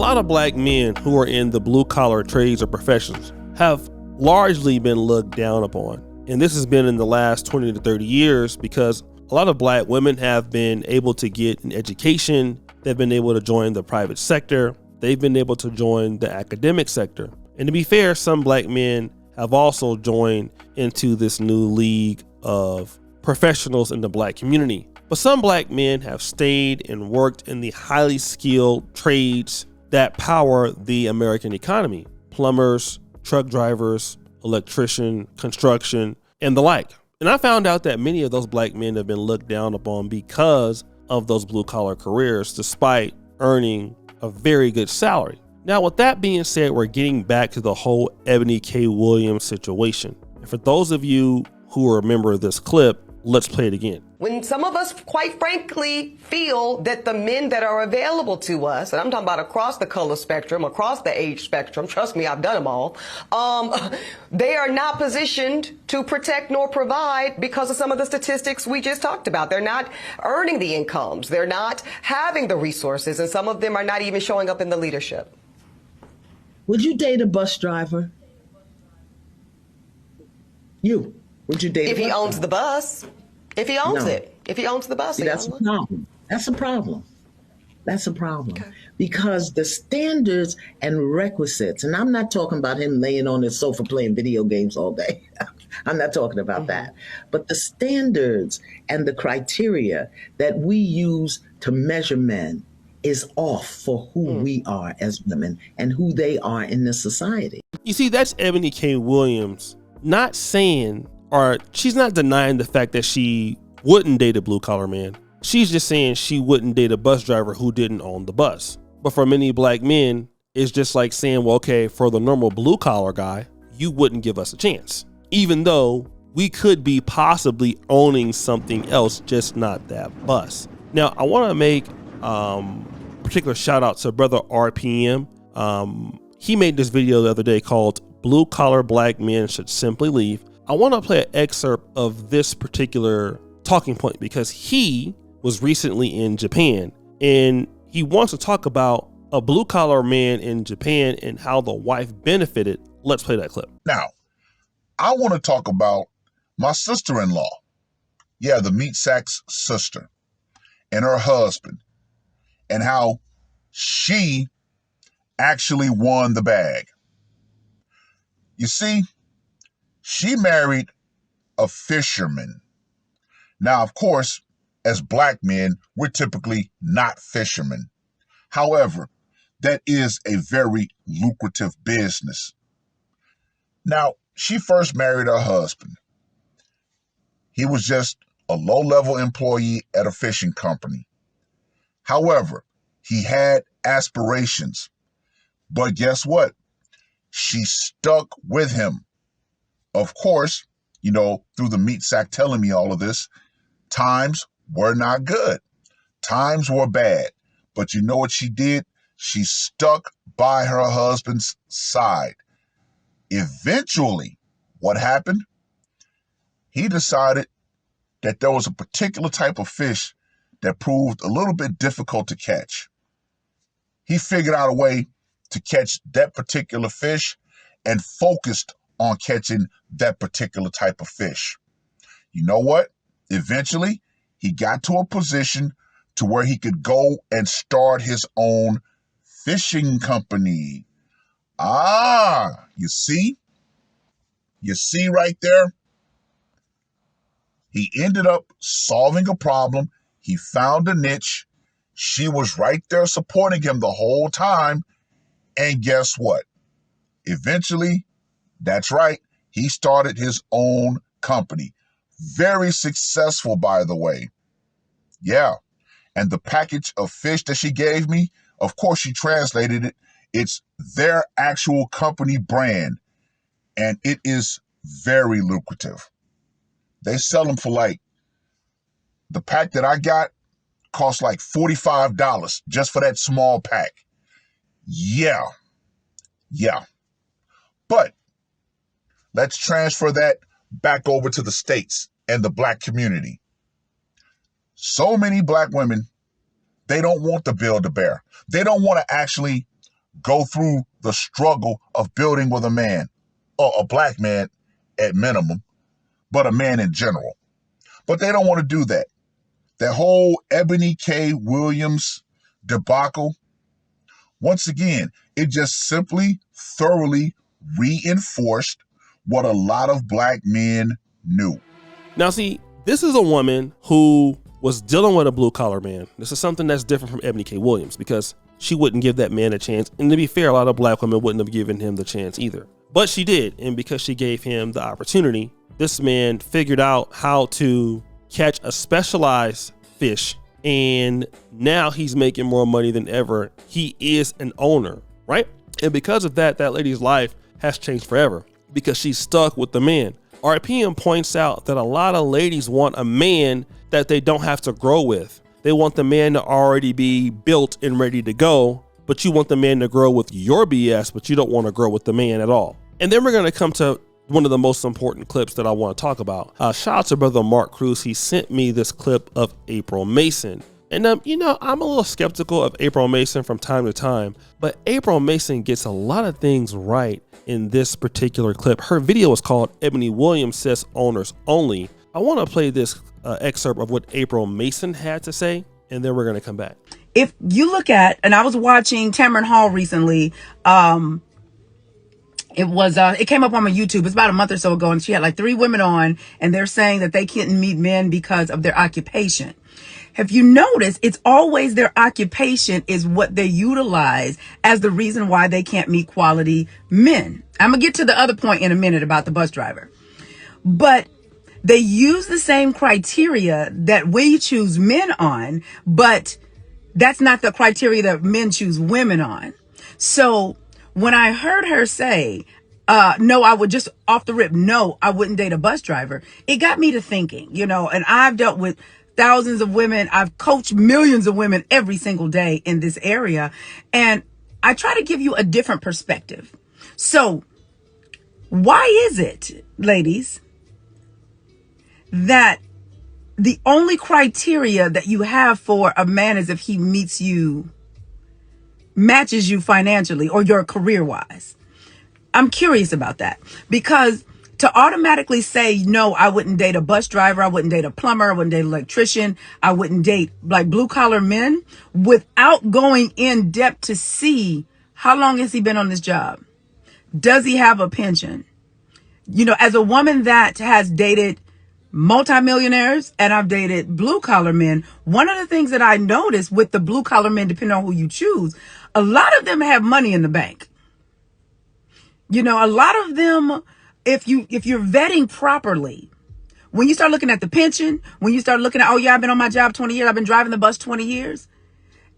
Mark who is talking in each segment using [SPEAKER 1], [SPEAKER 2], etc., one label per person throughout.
[SPEAKER 1] lot of black men who are in the blue-collar trades or professions have largely been looked down upon. And this has been in the last 20 to 30 years because a lot of black women have been able to get an education. They've been able to join the private sector. They've been able to join the academic sector. And to be fair, some black men have also joined into this new league of professionals in the black community. But some black men have stayed and worked in the highly skilled trades that power the American economy: plumbers, truck drivers, electrician, construction, and the like. And I found out that many of those black men have been looked down upon because of those blue collar careers, despite earning a very good salary. Now, with that being said, we're getting back to the whole Ebony K Williams situation. And for those of you who remember this clip, let's play it again.
[SPEAKER 2] When some of us, quite frankly, feel that the men that are available to us, and I'm talking about across the color spectrum, across the age spectrum, trust me, I've done them all, they are not positioned to protect nor provide because of some of the statistics we just talked about. They're not earning the incomes. They're not having the resources, and some of them are not even showing up in the leadership.
[SPEAKER 3] Would you date a bus driver? Would you date
[SPEAKER 2] if he owns the bus? If he owns it. If he owns the bus.
[SPEAKER 3] See, that's a problem. That's a problem. That's a problem. Okay. Because the standards and requisites, and I'm not talking about him laying on his sofa playing video games all day. I'm not talking about that. But the standards and the criteria that we use to measure men is off for who we are as women and who they are in this society.
[SPEAKER 1] You see, that's Ebony K Williams not saying, or she's not denying the fact that she wouldn't date a blue collar man. She's just saying she wouldn't date a bus driver who didn't own the bus. But for many black men, it's just like saying, well, okay, for the normal blue collar guy, you wouldn't give us a chance, even though we could be possibly owning something else, just not that bus. Now, I want to make particular shout out to brother RPM. He made this video the other day called "Blue Collar Black Men Should Simply Leave." I want to play an excerpt of this particular talking point because he was recently in Japan and he wants to talk about a blue collar man in Japan and how the wife benefited. Let's play that clip.
[SPEAKER 4] Now, I want to talk about my sister-in-law. Yeah, the meat sack's sister and her husband, and how she actually won the bag. You see, she married a fisherman. Now, of course, as black men, we're typically not fishermen. However, that is a very lucrative business. Now, she first married her husband. He was just a low-level employee at a fishing company. However, he had aspirations. But guess what? She stuck with him. Of course, you know, through the meat sack telling me all of this, times were not good. Times were bad. But you know what she did? She stuck by her husband's side. Eventually, what happened? He decided that there was a particular type of fish that proved a little bit difficult to catch. He figured out a way to catch that particular fish and focused on catching that particular type of fish. You know what? Eventually, he got to a position to where he could go and start his own fishing company. You see? You see right there? He ended up solving a problem. He found a niche. She was right there supporting him the whole time. And guess what? Eventually, that's right, he started his own company. Very successful, by the way. Yeah. And the package of fish that she gave me, of course, she translated it. It's their actual company brand. And it is very lucrative. They sell them for like, the pack that I got cost like $45 just for that small pack. Yeah. But let's transfer that back over to the States and the black community. So many black women, they don't want to build a bear. They don't want to actually go through the struggle of building with a man, or a black man at minimum, but a man in general. But they don't want to do that. That whole Ebony K Williams debacle, once again, it just simply thoroughly reinforced what a lot of black men knew.
[SPEAKER 1] Now, see, this is a woman who was dealing with a blue collar man. This is something that's different from Ebony K Williams because she wouldn't give that man a chance. And to be fair, a lot of black women wouldn't have given him the chance either. But she did. And because she gave him the opportunity, this man figured out how to catch a specialized fish. And now he's making more money than ever. He is an owner, right? And because of that, that lady's life has changed forever because she's stuck with the man. RPM points out that a lot of ladies want a man that they don't have to grow with. They want the man to already be built and ready to go, but you want the man to grow with your BS, but you don't want to grow with the man at all. And then we're going to come to one of the most important clips that I want to talk about. Shout out to brother Mark Cruz. He sent me this clip of April Mason. And, I'm a little skeptical of April Mason from time to time, but April Mason gets a lot of things right in this particular clip. Her video is called Ebony Williams Says Owners Only. I want to play this excerpt of what April Mason had to say, and then we're going to come back.
[SPEAKER 5] If you look at, and I was watching Tamron Hall recently, it came up on my YouTube. It's about a month or so ago, and she had like 3 women on, and they're saying that they couldn't meet men because of their occupation. Have you noticed it's always their occupation is what they utilize as the reason why they can't meet quality men? I'm going to get to the other point in a minute about the bus driver. But they use the same criteria that we choose men on, but that's not the criteria that men choose women on. So when I heard her say, no, I would just off the rip, no, I wouldn't date a bus driver, it got me to thinking, and I've dealt with thousands of women. I've coached millions of women every single day in this area. And I try to give you a different perspective. So why is it, ladies, that the only criteria that you have for a man is if he matches you financially or your career wise? I'm curious about that because to automatically say, no, I wouldn't date a bus driver, I wouldn't date a plumber, I wouldn't date an electrician, I wouldn't date like blue collar men without going in depth to see how long has he been on this job? Does he have a pension? As a woman that has dated multimillionaires and I've dated blue collar men, one of the things that I noticed with the blue collar men, depending on who you choose, a lot of them have money in the bank. A lot of them, if you're vetting properly, when you start looking at the pension, when you start looking at, oh yeah, I've been on my job 20 years, I've been driving the bus 20 years,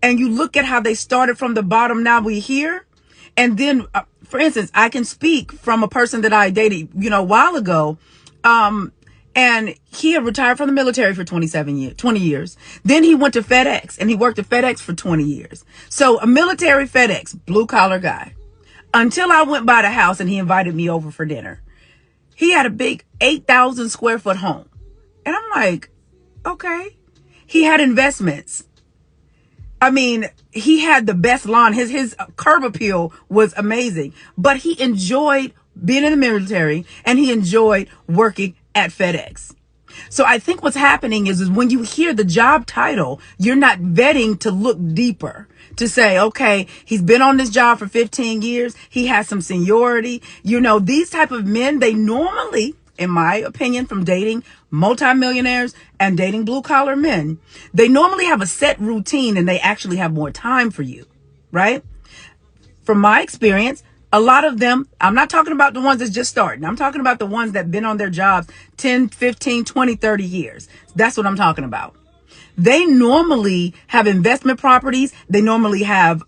[SPEAKER 5] and you look at how they started from the bottom, now we're here. And then, for instance, I can speak from a person that I dated, a while ago, and he had retired from the military for 20 years. Then he went to FedEx and he worked at FedEx for 20 years. So a military FedEx, blue collar guy. Until I went by the house and he invited me over for dinner. He had a big 8,000 square foot home. And I'm like, okay. He had investments. I mean, he had the best lawn. His curb appeal was amazing. But he enjoyed being in the military and he enjoyed working at FedEx. So I think what's happening is when you hear the job title, you're not vetting to look deeper, to say, okay, he's been on this job for 15 years. He has some seniority. These type of men, they normally, in my opinion, from dating multimillionaires and dating blue collar men, they normally have a set routine and they actually have more time for you, right? From my experience, a lot of them, I'm not talking about the ones that's just starting. I'm talking about the ones that have been on their jobs 10, 15, 20, 30 years. That's what I'm talking about. They normally have investment properties. They normally have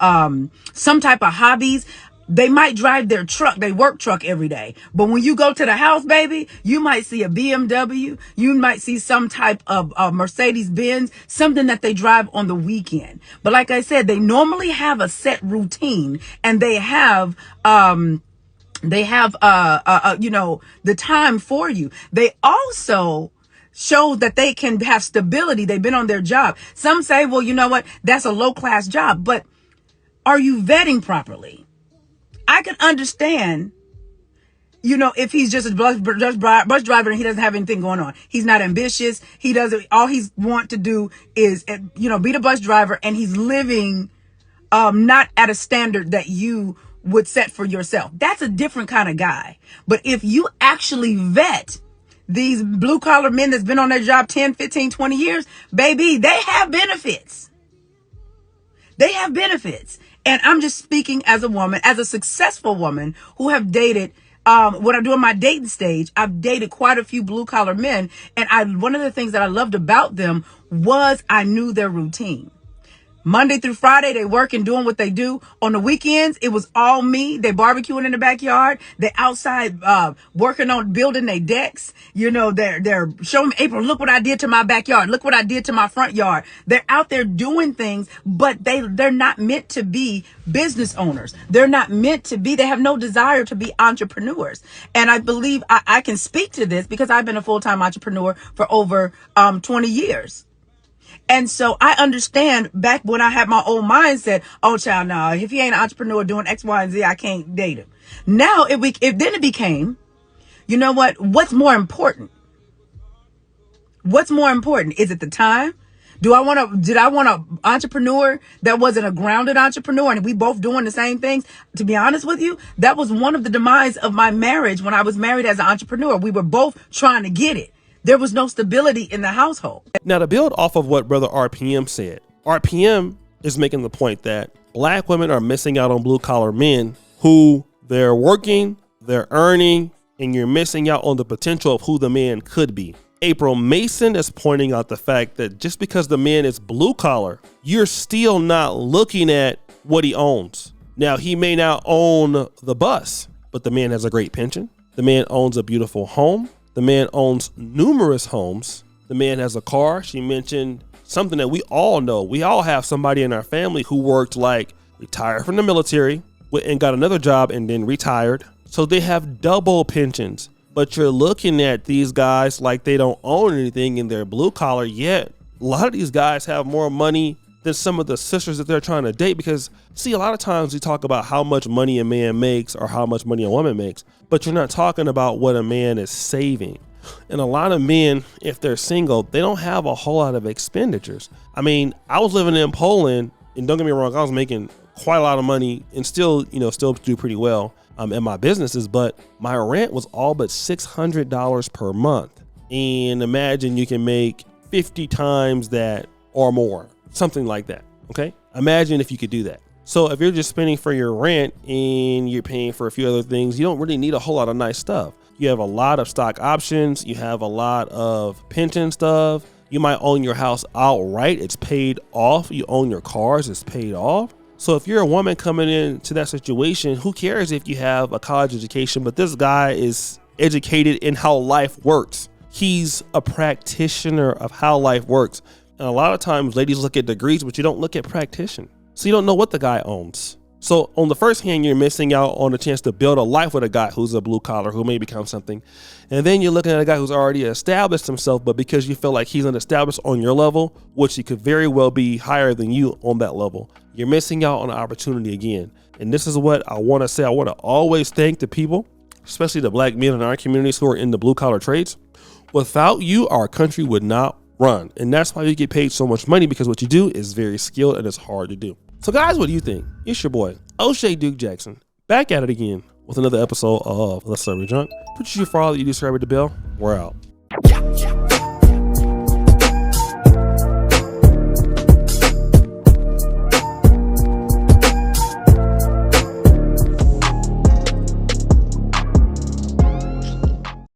[SPEAKER 5] some type of hobbies. They might drive their truck, their work truck every day. But when you go to the house, baby, you might see a BMW. You might see some type of Mercedes Benz, something that they drive on the weekend. But like I said, they normally have a set routine and they have the time for you. They also show that they can have stability. They've been on their job. Some say, well, you know what? That's a low class job. But Are you vetting properly? I can understand, if he's just a bus driver and he doesn't have anything going on. He's not ambitious. He doesn't, all he's want to do is, be the bus driver, and he's living not at a standard that you would set for yourself. That's a different kind of guy. But if you actually vet these blue collar men that's been on their job 10, 15, 20 years, baby, they have benefits. They have benefits. And I'm just speaking as a woman, as a successful woman who have dated, when I'm doing my dating stage, I've dated quite a few blue collar men. And one of the things that I loved about them was I knew their routine. Monday through Friday, they work and doing what they do. On the weekends, it was all me. They barbecuing in the backyard. They outside working on building their decks. They're showing me, April, look what I did to my backyard. Look what I did to my front yard. They're out there doing things, but they're not meant to be business owners. They're not meant to be. They have no desire to be entrepreneurs. And I believe I can speak to this because I've been a full-time entrepreneur for over 20 years. And so I understand back when I had my old mindset, oh child, no, if he ain't an entrepreneur doing X, Y, and Z, I can't date him. Now then it became, what's more important? What's more important? Is it the time? Did I want an entrepreneur that wasn't a grounded entrepreneur and we both doing the same things? To be honest with you, that was one of the demise of my marriage when I was married as an entrepreneur. We were both trying to get it. There was no stability in the household.
[SPEAKER 1] Now, to build off of what Brother RPM said, RPM is making the point that black women are missing out on blue collar men who they're working, they're earning, and you're missing out on the potential of who the man could be. April Mason is pointing out the fact that just because the man is blue collar, you're still not looking at what he owns. Now, he may not own the bus, but the man has a great pension. The man owns a beautiful home. The man owns numerous homes. The man has a car. She mentioned something that we all know. We all have somebody in our family who worked, retired from the military and got another job and then retired. So they have double pensions. But you're looking at these guys like they don't own anything and they're blue collar, yet a lot of these guys have more money than some of the sisters that they're trying to date. Because see, a lot of times we talk about how much money a man makes or how much money a woman makes, but you're not talking about what a man is saving. And a lot of men, if they're single, they don't have a whole lot of expenditures. I mean, I was living in Poland, and don't get me wrong, I was making quite a lot of money and still do pretty well in my businesses, but my rent was all but $600 per month. And imagine you can make 50 times that or more, something like that. Okay. Imagine if you could do that. So if you're just spending for your rent and you're paying for a few other things, you don't really need a whole lot of nice stuff. You have a lot of stock options. You have a lot of pension stuff. You might own your house outright. It's paid off. You own your cars. It's paid off. So if you're a woman coming into that situation, who cares if you have a college education, but this guy is educated in how life works. He's a practitioner of how life works. And a lot of times ladies look at degrees, but you don't look at practitioner. So you don't know what the guy owns. So on the first hand, you're missing out on a chance to build a life with a guy who's a blue collar, who may become something. And then you're looking at a guy who's already established himself, but because you feel like he's unestablished on your level, which he could very well be higher than you on that level, you're missing out on an opportunity again. And this is what I want to say. I want to always thank the people, especially the black men in our communities who are in the blue collar trades. Without you, our country would not run. And that's why you get paid so much money, because what you do is very skilled and it's hard to do. So guys, what do you think? It's your boy, O'Shea Duke Jackson, back at it again with another episode of Let's Celebrate Drunk. Put you for all that you do, subscribe to the bell. We're out.